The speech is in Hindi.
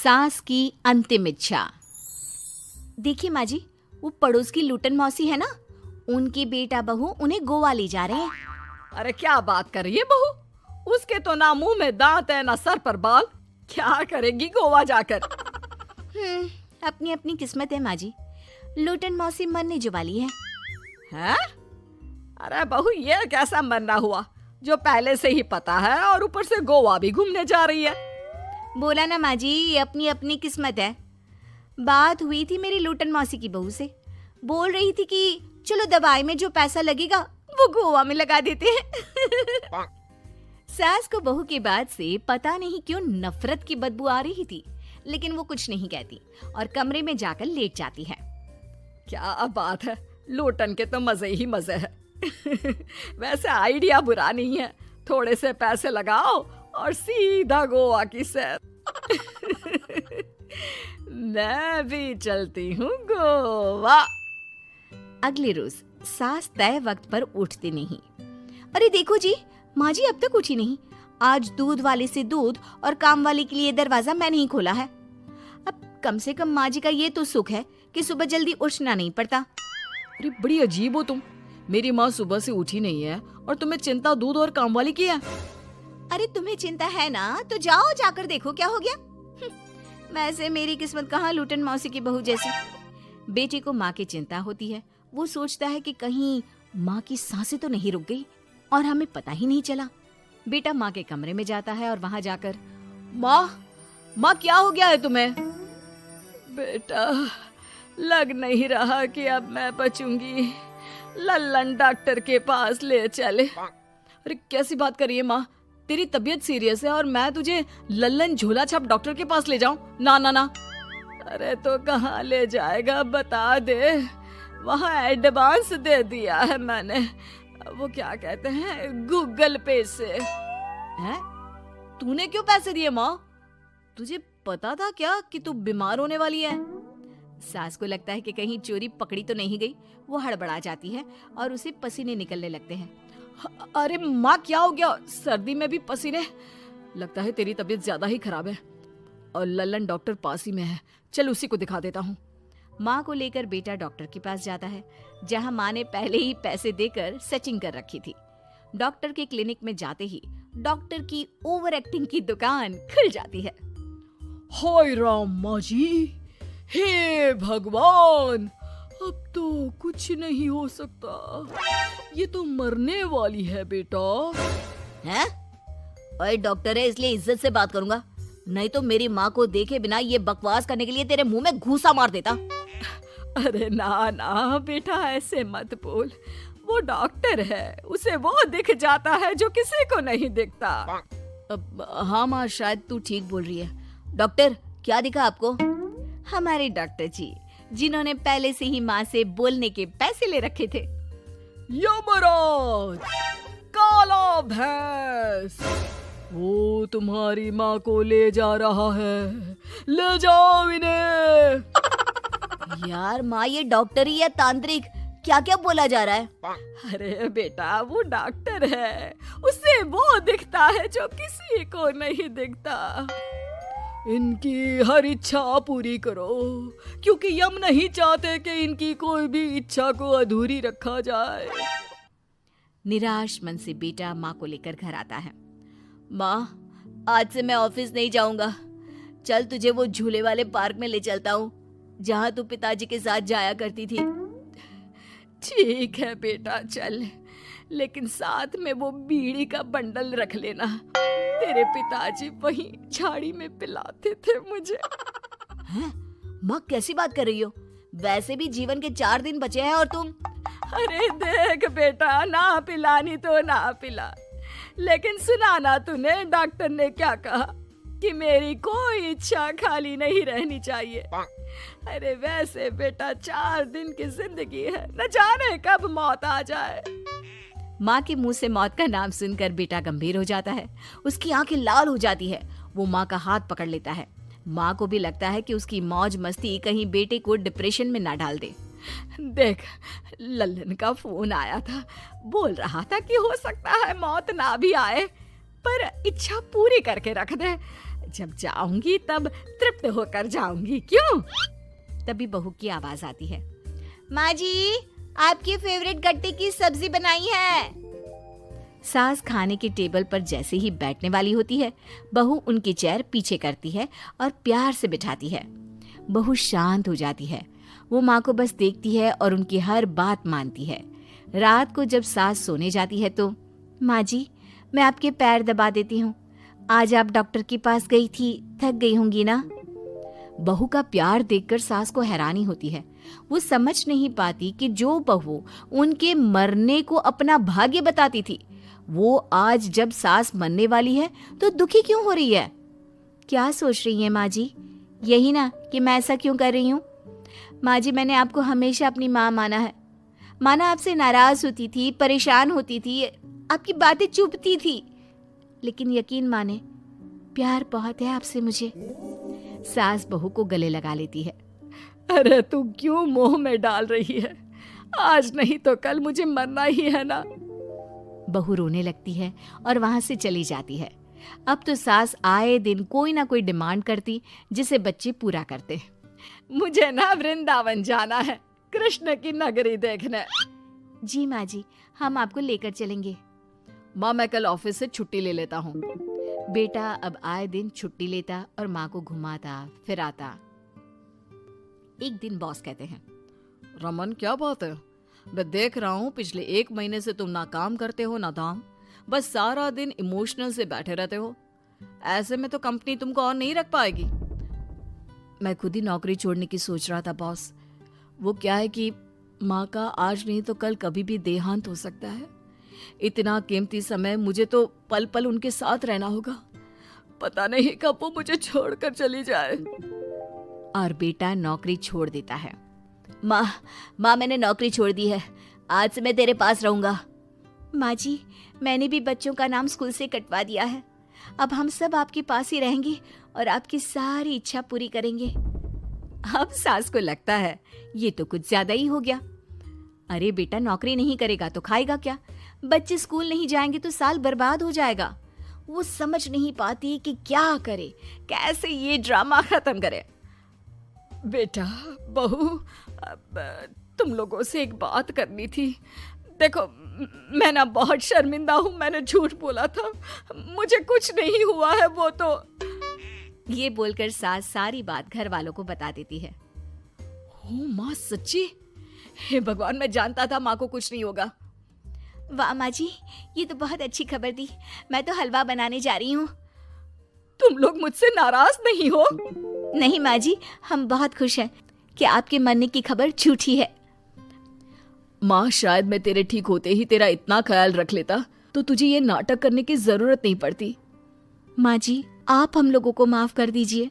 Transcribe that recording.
सास की अंतिम इच्छा। देखिए माँ जी, वो पड़ोस की लूटन मौसी है ना, उनकी बेटा बहू उन्हें गोवा ले जा रहे हैं। अरे क्या बात कर रही है बहू, उसके तो ना मुंह में दांत है ना सर पर बाल, क्या करेगी गोवा जाकर। अपनी अपनी किस्मत है माँ जी, लूटन मौसी मरने जो वाली है। हैं? अरे बहू, ये कैसा मरना हुआ जो पहले से ही पता है और ऊपर से गोवा भी घूमने जा रही है। बोला ना माँ जी, ये अपनी अपनी किस्मत है। बात हुई थी मेरी लूटन मौसी की बहू से, बोल रही थी कि चलो दवाई में जो पैसा लगेगा वो गोवा में लगा देते हैं। सास को बहू की बात से पता नहीं क्यों नफरत की बदबू आ रही थी, लेकिन वो कुछ नहीं कहती और कमरे में जाकर लेट जाती है। क्या बात है, लूटन के तो मजे ही मजे है। वैसे आइडिया बुरा नहीं है, थोड़े से पैसे लगाओ और सीधा गोवा की सैर। मैं भी चलती हूँ गोवा। अगले रोज सास तय वक्त पर उठती नहीं। अरे देखो जी, माँ जी अब तक उठी नहीं। आज दूध वाले से दूध और काम वाले के लिए दरवाजा मैंने ही खोला है। अब कम से कम माँ जी का ये तो सुख है कि सुबह जल्दी उठना नहीं पड़ता। अरे बड़ी अजीब हो तुम, मेरी माँ सुबह से उठी नहीं है और तुम्हें चिंता दूध और काम वाली की है। अरे तुम्हें चिंता है ना, तो जाओ जाकर देखो क्या हो गया। वैसे मेरी किस्मत कहाँ लूटन मौसी की बहू जैसी। बेटे को माँ की चिंता होती है, वो सोचता है कि कहीं माँ की सांसें तो नहीं रुक गई और हमें पता ही नहीं चला। बेटा माँ के कमरे में जाता है और वहाँ जाकर, माँ क्या हो गया है तुम्हें? बेटा, लग नहीं रहा कि अब मैं बचूंगी, लल्लन डॉक्टर के पास ले चले। अरे कैसी बात कर रही है माँ, तेरी तबीयत सीरियस है और मैं तुझे लल्लन झोला छाप डॉक्टर के पास ले जाऊं? ना ना ना। अरे तो कहाँ ले जाएगा बता दे, वहाँ एडवांस दे दिया है मैंने, वो क्या कहते हैं गूगल पे से। हैं? तूने क्यों पैसे दिए माँ? तुझे पता था क्या कि तू बीमार होने वाली है? सास को लगता है कि कहीं चोरी पकड़ी तो नहीं गई। वो हड़बड़ा जाती है और उसे पसीने निकलने लगते हैं। अरे माँ क्या हो गया, सर्दी में भी पसीने? लगता है तेरी तबीयत ज्यादा ही खराब है और लल्लन डॉक्टर पास ही में है, चल उसी को दिखा देता हूँ। माँ को लेकर बेटा डॉक्टर के पास जाता है, जहाँ माँ ने पहले ही पैसे देकर सेटिंग कर रखी थी। डॉक्टर के क्लिनिक में जाते ही डॉक्टर की ओवर एक्टिंग की दुकान खुल जाती है। हाय राम माँ जी, हे भगवान, अब तो कुछ नहीं हो सकता, ये तो मरने वाली है बेटा। हैं? ओए डॉक्टर है इसलिए इज्जत से बात करूंगा, नहीं तो मेरी माँ को देखे बिना ये बकवास करने के लिए तेरे मुंह में घूसा मार देता। अरे ना ना बेटा, ऐसे मत बोल, वो डॉक्टर है, उसे वो दिख जाता है जो किसी को नहीं दिखता। हाँ माँ, शायद तू ठीक बोल रही है। डॉक्टर क्या दिखा आपको? हमारे डॉक्टर जी, जिन्होंने पहले से ही माँ से बोलने के पैसे ले रखे थे। यमराज, काला भैंस, वो तुम्हारी माँ को ले जा रहा है, ले जाओ इन्हें। यार माँ, ये डॉक्टर ही है तांत्रिक, क्या क्या बोला जा रहा है? अरे बेटा, वो डॉक्टर है, उसे वो दिखता है जो किसी को नहीं दिखता। इनकी हर इच्छा पूरी करो, क्योंकि यम नहीं चाहते कि इनकी कोई भी इच्छा को अधूरी रखा जाए। निराश मन से बेटा माँ को लेकर घर आता है। माँ, आज से मैं ऑफिस नहीं जाऊंगा, चल तुझे वो झूले वाले पार्क में ले चलता हूँ जहाँ तू पिताजी के साथ जाया करती थी। ठीक है बेटा चल, लेकिन साथ में वो बीड़ी का बंडल रख लेना, तेरे पिताजी वहीं झाड़ी में पिलाते थे मुझे। हैं? माँ कैसी बात कर रही हो? वैसे भी जीवन के 4 दिन बचे हैं और तुम। अरे देख बेटा, ना पिलानी तो ना पिला, लेकिन सुना ना तूने डॉक्टर ने क्या कहा कि मेरी कोई इच्छा खाली नहीं रहनी चाहिए। अरे वैसे बेटा 4 दिन की जिंदगी है, न जाने कब मौत आ जाए। माँ के मुंह से मौत का नाम सुनकर बेटा गंभीर हो जाता है, उसकी आंखें लाल हो जाती है। वो माँ का हाथ पकड़ लेता है। माँ को भी लगता है कि उसकी मौज मस्ती कहीं बेटे को डिप्रेशन में ना डाल दे। देख, लल्लन का फोन आया था, बोल रहा था कि हो सकता है मौत ना भी आए, पर इच्छा पूरी करके रख दे। जब जाऊंगी तब तृप्त होकर जाऊंगी, क्यों? तभी बहू की आवाज आती है, माँ जी आपकी फेवरेट गट्टे की सब्जी बनाई है। सास खाने के टेबल पर जैसे ही बैठने वाली होती है, बहू उनकी चेयर पीछे करती है और प्यार से बिठाती है। बहू शांत हो जाती है। वो माँ को बस देखती है और उनकी हर बात मानती है। रात को जब सास सोने जाती है तो, माँ जी मैं आपके पैर दबा देती हूँ, आज आप डॉक्टर के पास गई थी, थक गई होंगी ना। बहू का प्यार देखकर सास को हैरानी होती है। वो समझ नहीं पाती कि जो बहू उनके मरने को अपना भाग्य बताती थी, वो आज जब सास मरने वाली है तो दुखी क्यों हो रही है। क्या सोच रही है माँ जी? यही ना कि मैं ऐसा क्यों कर रही हूँ। माँ जी मैंने आपको हमेशा अपनी माँ माना है। माना आपसे नाराज होती थी, परेशान होती थी, आपकी बातें चुभती थी, लेकिन यकीन माने प्यार बहुत है आपसे मुझे। सास बहू को गले लगा लेती है। अरे तू क्यों मोह में डाल रही है? आज नहीं तो कल मुझे मरना ही है ना। बहू रोने लगती है और वहां से चली जाती है। अब तो सास आए दिन कोई ना कोई डिमांड करती जिसे बच्चे पूरा करते। मुझे ना वृंदावन जाना है, कृष्ण की नगरी देखने। जी माँ जी हम आपको लेकर चलेंगे। माँ मैं कल ऑफिस से छुट्टी ले लेता हूँ। बेटा अब आए दिन छुट्टी लेता और माँ को घुमाता फिराता। एक दिन बॉस कहते हैं, रमन क्या बात है? मैं देख रहा हूँ पिछले 1 महीने से तुम ना काम करते हो ना दाम, बस सारा दिन इमोशनल से बैठे रहते हो। ऐसे में तो कंपनी तुमको और नहीं रख पाएगी। मैं खुद ही नौकरी छोड़ने की सोच रहा था बॉस। वो क्या है कि माँ का आज नहीं तो कल कभी भी देहांत हो सकता है। इतना कीमती समय मुझे तो पल पल उनके साथ रहना होगा। पता नहीं कब वो मुझे छोड़कर चली जाए। और बेटा नौकरी छोड़ देता है। माँ मैंने नौकरी छोड़ दी है, आज से मैं तेरे पास रहूंगा। माँ जी मैंने भी बच्चों का नाम स्कूल से कटवा दिया है, अब हम सब आपके पास ही रहेंगे और आपकी सारी इच्छा पूरी करेंगे। अब सास को लगता है ये तो कुछ ज्यादा ही हो गया। अरे बेटा नौकरी नहीं करेगा तो खाएगा क्या? बच्चे स्कूल नहीं जाएंगे तो साल बर्बाद हो जाएगा। वो समझ नहीं पाती कि क्या करे, कैसे ये ड्रामा खत्म करे। बेटा बहू अब तुम लोगों से एक बात करनी थी। देखो मैं ना बहुत शर्मिंदा हूँ, मैंने झूठ बोला था, मुझे कुछ नहीं हुआ है। वो तो ये बोलकर सास सारी बात घर वालों को बता देती है। ओ माँ सच्ची? हे भगवान मैं जानता था माँ को कुछ नहीं होगा। वाह माँ जी ये तो बहुत अच्छी खबर दी। मैं तो हलवा बनाने जा रही हूँ। तुम लोग मुझसे नाराज नहीं हो? नहीं माँ जी हम बहुत खुश हैं कि आपके मरने की खबर झूठी है। माँ शायद मैं तेरे ठीक होते ही तेरा इतना ख्याल रख लेता तो तुझे ये नाटक करने की जरूरत नहीं पड़ती। माँ जी आप हम लोगों को माफ कर दीजिए।